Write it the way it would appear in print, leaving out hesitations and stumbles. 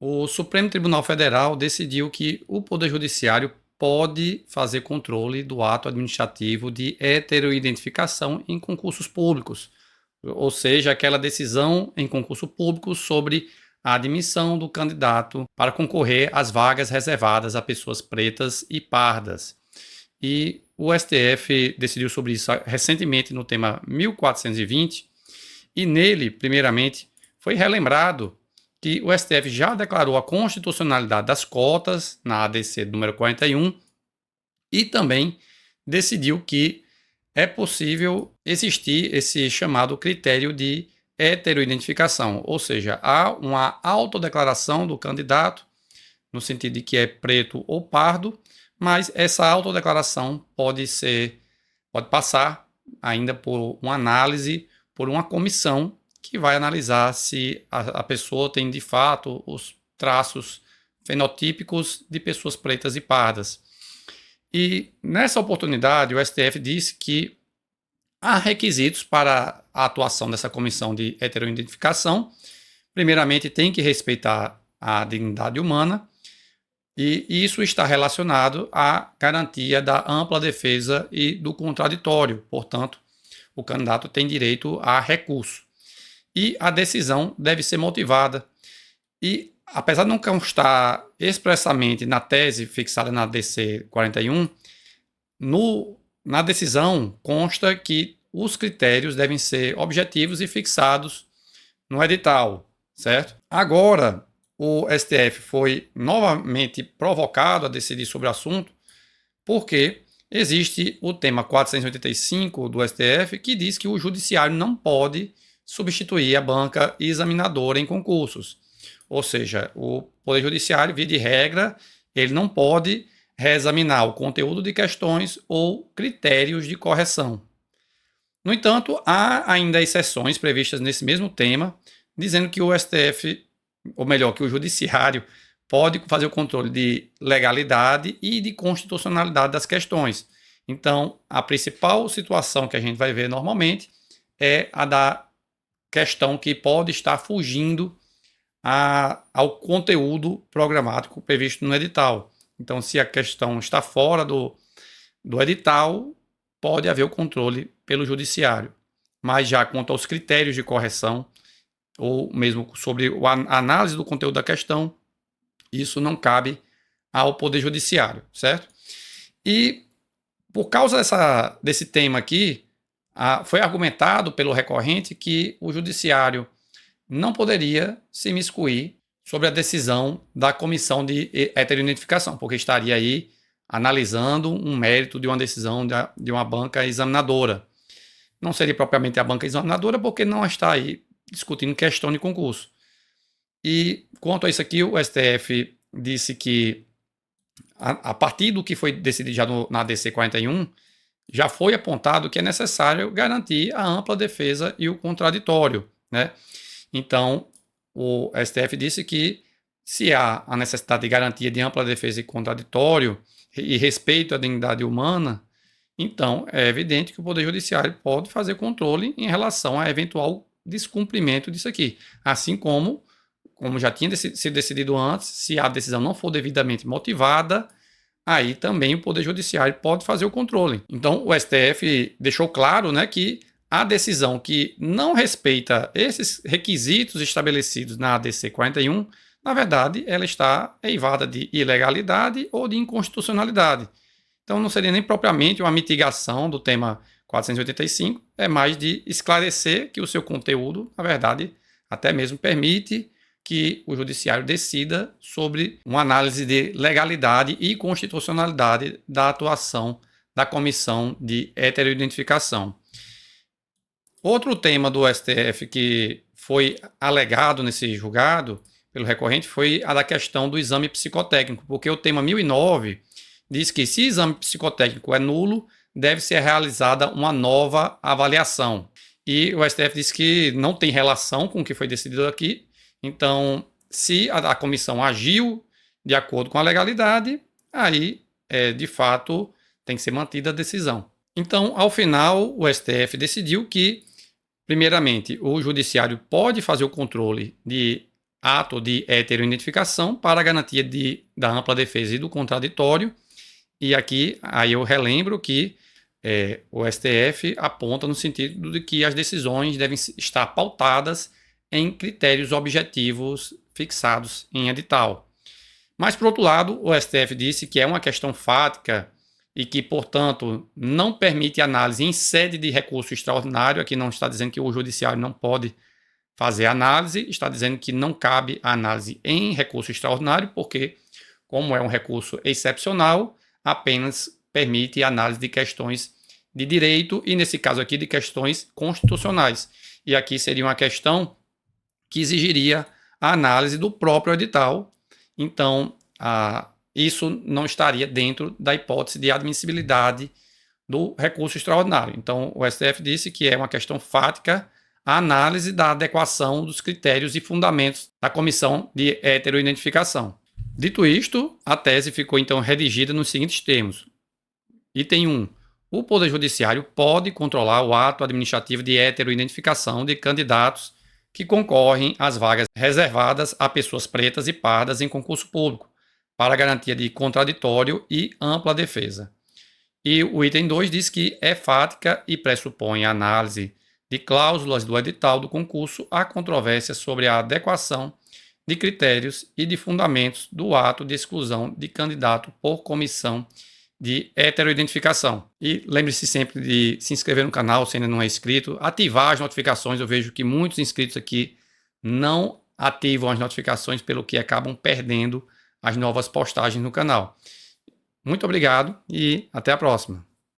O Supremo Tribunal Federal decidiu que o Poder Judiciário pode fazer controle do ato administrativo de heteroidentificação em concursos públicos, ou seja, aquela decisão em concurso público sobre a admissão do candidato para concorrer às vagas reservadas a pessoas pretas e pardas. E o STF decidiu sobre isso recentemente no tema 1420, e nele, primeiramente, foi relembrado que o STF já declarou a constitucionalidade das cotas na ADC número 41 e também decidiu que é possível existir esse chamado critério de heteroidentificação, ou seja, há uma autodeclaração do candidato, no sentido de que é preto ou pardo, mas essa autodeclaração pode passar ainda por uma análise por uma comissão que vai analisar se a pessoa tem de fato os traços fenotípicos de pessoas pretas e pardas. E nessa oportunidade o STF disse que há requisitos para a atuação dessa comissão de heteroidentificação. Primeiramente, tem que respeitar a dignidade humana, e isso está relacionado à garantia da ampla defesa e do contraditório. Portanto, o candidato tem direito a recurso. E a decisão deve ser motivada. E, apesar de não constar expressamente na tese fixada na DC 41, na decisão consta que os critérios devem ser objetivos e fixados no edital, certo? Agora, o STF foi novamente provocado a decidir sobre o assunto, porque existe o tema 485 do STF, que diz que o judiciário não pode substituir a banca examinadora em concursos. Ou seja, o Poder Judiciário, via de regra, ele não pode reexaminar o conteúdo de questões ou critérios de correção. No entanto, há ainda exceções previstas nesse mesmo tema, dizendo que o STF, ou melhor, que o Judiciário pode fazer o controle de legalidade e de constitucionalidade das questões. Então, a principal situação que a gente vai ver normalmente é a da questão que pode estar fugindo ao conteúdo programático previsto no edital. Então, se a questão está fora do edital, pode haver o controle pelo Judiciário. Mas já quanto aos critérios de correção, ou mesmo sobre a análise do conteúdo da questão, isso não cabe ao Poder Judiciário, certo? E por causa desse tema aqui, foi argumentado pelo recorrente que o Judiciário não poderia se imiscuir sobre a decisão da comissão de heteroidentificação, porque estaria aí analisando um mérito de uma decisão de uma banca examinadora. Não seria propriamente a banca examinadora, porque não está aí discutindo questão de concurso. E quanto a isso aqui, o STF disse que, a partir do que foi decidido já na ADC 41, já foi apontado que é necessário garantir a ampla defesa e o contraditório, né? Então, o STF disse que, se há a necessidade de garantia de ampla defesa e contraditório e respeito à dignidade humana, então é evidente que o Poder Judiciário pode fazer controle em relação a eventual descumprimento disso aqui. Assim como já tinha sido decidido antes, se a decisão não for devidamente motivada, aí também o Poder Judiciário pode fazer o controle. Então, o STF deixou claro, né, que a decisão que não respeita esses requisitos estabelecidos na ADC 41, na verdade, ela está eivada de ilegalidade ou de inconstitucionalidade. Então, não seria nem propriamente uma mitigação do tema 485, é mais de esclarecer que o seu conteúdo, na verdade, até mesmo permite que o Judiciário decida sobre uma análise de legalidade e constitucionalidade da atuação da comissão de heteroidentificação. Outro tema do STF que foi alegado nesse julgado pelo recorrente foi a da questão do exame psicotécnico, porque o tema 1009 diz que, se o exame psicotécnico é nulo, deve ser realizada uma nova avaliação. E o STF diz que não tem relação com o que foi decidido aqui. Então, se a comissão agiu de acordo com a legalidade, aí, de fato, tem que ser mantida a decisão. Então, ao final, o STF decidiu que, primeiramente, o Judiciário pode fazer o controle de ato de heteroidentificação para a garantia da ampla defesa e do contraditório. E aqui, aí eu relembro que o STF aponta no sentido de que as decisões devem estar pautadas em critérios objetivos fixados em edital. Mas, por outro lado, o STF disse que é uma questão fática e que, portanto, não permite análise em sede de recurso extraordinário. Aqui não está dizendo que o judiciário não pode fazer análise, está dizendo que não cabe a análise em recurso extraordinário, porque, como é um recurso excepcional, apenas permite análise de questões de direito e, nesse caso aqui, de questões constitucionais. E aqui seria uma questão que exigiria a análise do próprio edital. Então, isso não estaria dentro da hipótese de admissibilidade do recurso extraordinário. Então, o STF disse que é uma questão fática a análise da adequação dos critérios e fundamentos da comissão de heteroidentificação. Dito isto, a tese ficou então redigida nos seguintes termos. Item 1. O Poder Judiciário pode controlar o ato administrativo de heteroidentificação de candidatos que concorrem às vagas reservadas a pessoas pretas e pardas em concurso público, para garantia de contraditório e ampla defesa. E o item 2 diz que é fática e pressupõe a análise de cláusulas do edital do concurso a controvérsia sobre a adequação de critérios e de fundamentos do ato de exclusão de candidato por comissão de heteroidentificação. E lembre-se sempre de se inscrever no canal se ainda não é inscrito, ativar as notificações. Eu vejo que muitos inscritos aqui não ativam as notificações, pelo que acabam perdendo as novas postagens no canal. Muito obrigado e até a próxima.